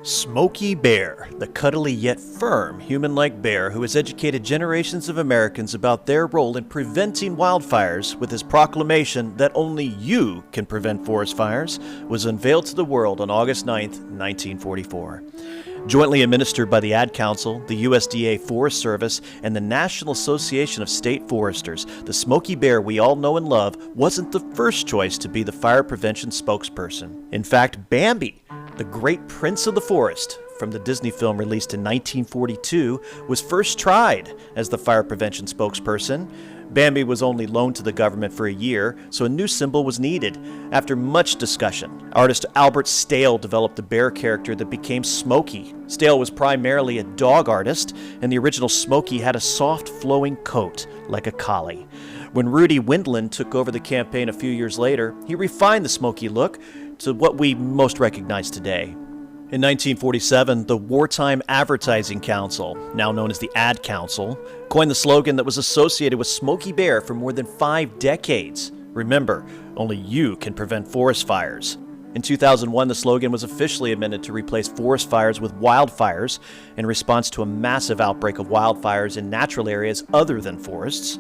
Smokey Bear, the cuddly yet firm human-like bear who has educated generations of Americans about their role in preventing wildfires with his proclamation that only you can prevent forest fires, was unveiled to the world on August 9, 1944. Jointly administered by the Ad Council, the USDA Forest Service, and the National Association of State Foresters, the Smokey Bear we all know and love wasn't the first choice to be the fire prevention spokesperson. In fact, Bambi, the great prince of the forest, from the Disney film released in 1942, was first tried as the fire prevention spokesperson. Bambi was only loaned to the government for a year, so a new symbol was needed. After much discussion, artist Albert Stale developed a bear character that became Smokey. Stale was primarily a dog artist, and the original Smokey had a soft, flowing coat like a collie. When Rudy Windland took over the campaign a few years later, he refined the Smokey look to what we most recognize today. In 1947, the Wartime Advertising Council, now known as the Ad Council, coined the slogan that was associated with Smokey Bear for more than 5 decades. Remember, only you can prevent forest fires. In 2001, the slogan was officially amended to replace forest fires with wildfires in response to a massive outbreak of wildfires in natural areas other than forests.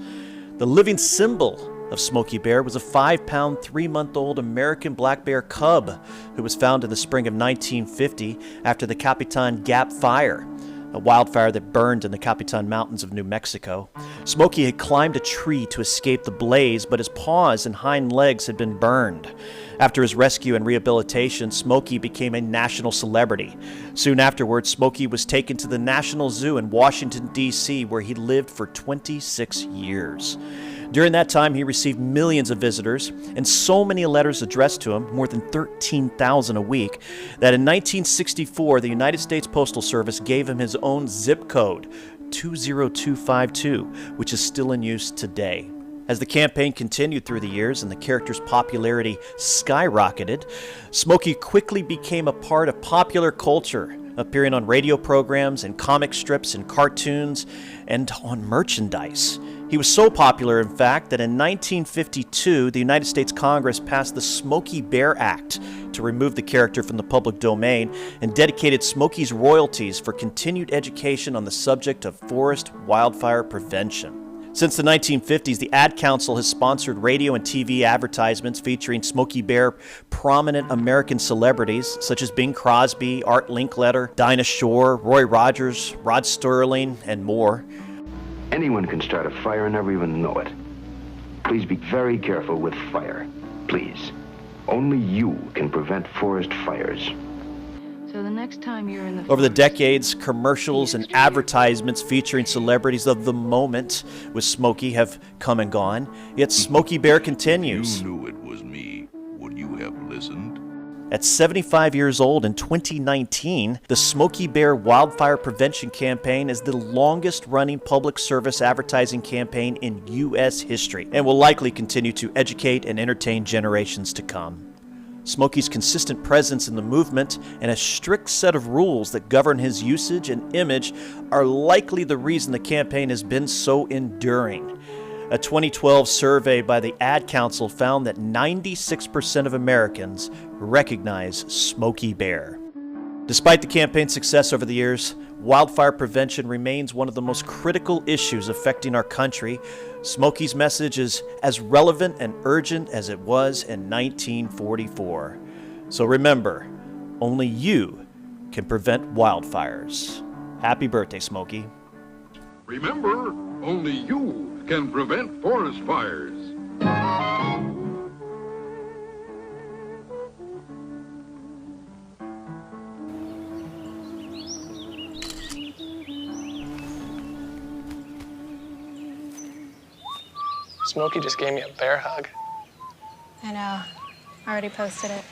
The living symbol of Smokey Bear was a 5-pound, 3-month-old American black bear cub who was found in the spring of 1950 after the Capitan Gap Fire, a wildfire that burned in the Capitan Mountains of New Mexico. Smokey had climbed a tree to escape the blaze, but his paws and hind legs had been burned. After his rescue and rehabilitation, Smokey became a national celebrity. Soon afterwards, Smokey was taken to the National Zoo in Washington, D.C., where he lived for 26 years. During that time, he received millions of visitors and so many letters addressed to him, more than 13,000 a week, that in 1964, the United States Postal Service gave him his own zip code, 20252, which is still in use today. As the campaign continued through the years and the character's popularity skyrocketed, Smokey quickly became a part of popular culture, appearing on radio programs and comic strips and cartoons and on merchandise. He was so popular, in fact, that in 1952, the United States Congress passed the Smokey Bear Act to remove the character from the public domain and dedicated Smokey's royalties for continued education on the subject of forest wildfire prevention. Since the 1950s, the Ad Council has sponsored radio and TV advertisements featuring Smokey Bear prominent American celebrities such as Bing Crosby, Art Linkletter, Dinah Shore, Roy Rogers, Rod Sterling, and more. Anyone can start a fire and never even know it. Please be very careful with fire. Please. Only you can prevent forest fires. So the next time you're in the Over the decades, commercials and advertisements featuring celebrities of the moment with Smokey have come and gone, yet Smokey Bear continues. You knew it was me. Would you have listened? At 75 years old in 2019, the Smokey Bear Wildfire Prevention Campaign is the longest-running public service advertising campaign in U.S. history and will likely continue to educate and entertain generations to come. Smokey's consistent presence in the movement and a strict set of rules that govern his usage and image are likely the reason the campaign has been so enduring. A 2012 survey by the Ad Council found that 96% of Americans recognize Smokey Bear. Despite the campaign's success over the years, wildfire prevention remains one of the most critical issues affecting our country. Smokey's message is as relevant and urgent as it was in 1944. So remember, only you can prevent wildfires. Happy birthday, Smokey. Remember, only you can prevent forest fires. Smokey just gave me a bear hug. I know. I already posted it.